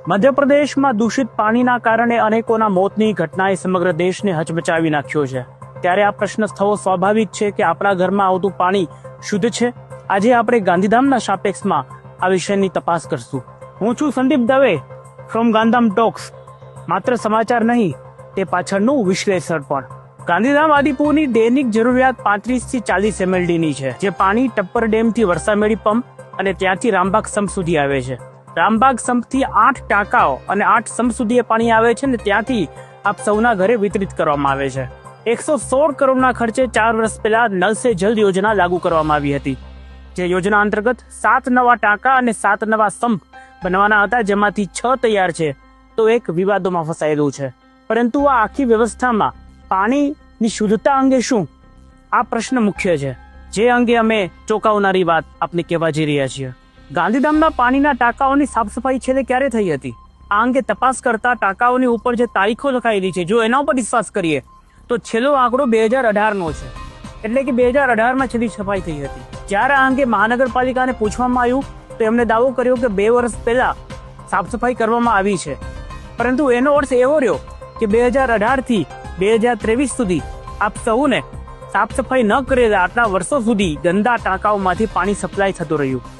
મધ્યપ્રદેશમાં દૂષિત પાણીના કારણે અનેકોના મોતની ઘટનાએ સમગ્ર દેશને હચમચાવી નાખ્યો છે। ત્યારે આ પ્રશ્ન થવો સ્વાભાવિક છે કે આપણા ઘરમાં આવતું પાણી શુદ્ધ છે? આજે આપણે ગાંધીધામના સાપેક્ષમાં આ વિષયની તપાસ કરશું। હું છું સંદીપ દવે ફ્રોમ ગાંધીધામ ટોક્સ। માત્ર સમાચાર નહીં, તે પાછળનું વિશ્લેષણ પણ। ગાંધીધામ આદિપુરની દૈનિક જરૂરિયાત 35 થી 40 MLDની છે, જે પાણી ટપ્પર ડેમથી વરસામેડી પંપ અને ત્યાંથી રામબાગ સંપ સુધી આવે છે। રામબાગ સંપથી 8 ટાંકાઓ અને 8 સંપ સુધી પાણી આવે છે અને ત્યાંથી આપ સૌના ઘરે વિતરિત કરવામાં આવે છે। 116 કરોડના ખર્ચે 4 વર્ષ પહેલા નલ સે જલ યોજના લાગુ કરવામાં આવી હતી, જે યોજના અંતર્ગત 7 નવા ટાંકા અને 7 નવા સંપ બનવાના હતા, જેમાંથી 6 તૈયાર છે તો એક વિવાદોમાં ફસાયેલું છે। પરંતુ આ આખી વ્યવસ્થામાં પાણીની શુદ્ધતા અંગે શું? આ પ્રશ્ન મુખ્ય છે, જે અંગે અમે ચોંકાવનારી વાત આપને કહેવા જઈ રહ્યા છીએ। ગાંધીધામના પાણીના ટાંકાઓની સાફ સફાઈ છેલ્લે ક્યારે થઈ હતી? આ અંગે તપાસ કરતા ટાંકાઓની ઉપર જે તારીખો લખાયેલી છે, જો એના ઉપર વિશ્વાસ કરીએ તો છેલ્લો આંકડો 2018નો છે, એટલે કે 2018માં છેલ્લી સફાઈ થઈ હતી। જ્યારે આ અંગે મહાનગરપાલિકાને પૂછવામાં આવ્યું તો એમણે દાવો કર્યો કે 2 વર્ષ પહેલા સાફ સફાઈ કરવામાં આવી છે, પરંતુ એનો અર્થ એવો રહ્યો કે 2018 થી 2023 સુધી આપ સૌને સાફ સફાઈ ન કરેલા આટલા વર્ષો સુધી ગંદા ટાંકાઓમાંથી પાણી સપ્લાય થતું રહ્યું।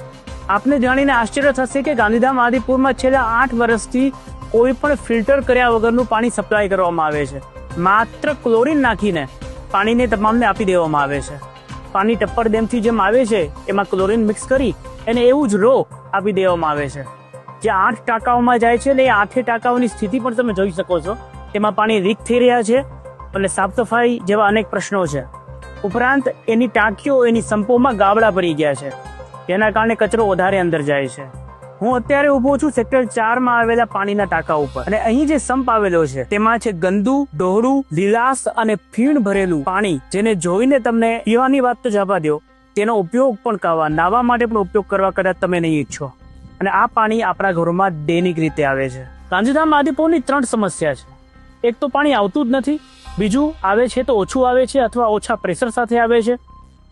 આપને જાણીને આશ્ચર્ય થશે કે ગાંધીધામ આદિપુરમાં છેલ્લા 8 વર્ષથી કોઈ પણ ફિલ્ટર કર્યા વગરનું પાણી સપ્લાય કરવામાં આવે છે। માત્ર ક્લોરીન નાખીને પાણીને તમામને આપી દેવામાં આવે છે। પાણી ટપ્પર ડેમથી જેમ આવે છે એમાં ક્લોરીન મિક્સ કરી એને એવું જ રો આપી દેવામાં આવે છે। જે 8 ટાંકાઓમાં જાય છે, એ 8 ટાંકાઓની સ્થિતિ પણ તમે જોઈ શકો છો। તેમાં પાણી લીક થઈ રહ્યા છે અને સાફ સફાઈ જેવા અનેક પ્રશ્નો છે। ઉપરાંત એની ટાંકીઓ, એની સંપોમાં ગાબડા ભરી ગયા છે, જેના કારણે કચરો વધારે અંદર જાય છે। હું અત્યારે ઉભો છું સેક્ટર 4માં આવેલા પાણીના ટાંકા ઉપર, અને અહીં જે સંપ આવેલો છે તેમાં છે ગંદુ, ડોહરું, લીલાશ અને ફીણ ભરેલું પાણી, જેને જોઈને તમને પીવાની વાત તો જવા દો, તેનો ઉપયોગ પણ નાવા માટે પણ ઉપયોગ કરવા કદાચ તમે નહીં ઈચ્છો। અને આ પાણી આપણા ઘરોમાં દૈનિક રીતે આવે છે। ગાંધીધામ આદિપુરની 3 સમસ્યા છે। એક તો પાણી આવતું જ નથી, બીજું આવે છે તો ઓછું આવે છે અથવા ઓછા પ્રેશર સાથે આવે છે,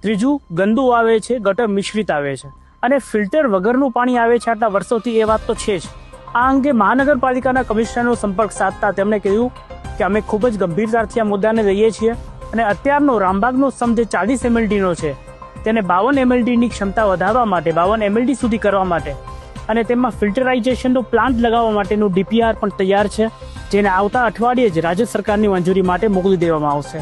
ત્રીજું ગંદુ આવે છે, ગટર મિશ્રિત આવે છે, અને ફિલ્ટર વગરનું પાણી આવે છે આટલા વર્ષોથી, એ વાત તો છે જ। આ અંગે મહાનગરપાલિકાના કમિશનરનો સંપર્ક સાધતા તેમણે કહ્યું કે અમે ખૂબ જ ગંભીરતાથી આ મુદ્દાને લઈએ છીએ અને અત્યારનો રામબાગનો સંપ જે 40 MLDનો છે તેને 52 MLDની ક્ષમતા વધારવા માટે, 52 MLD સુધી કરવા માટે અને તેમાં ફિલ્ટરાઇઝેશનનો પ્લાન્ટ લગાવવા માટેનું DPR પણ તૈયાર છે, જેને આવતા અઠવાડિયે જ રાજ્ય સરકારની મંજૂરી માટે મોકલી દેવામાં આવશે।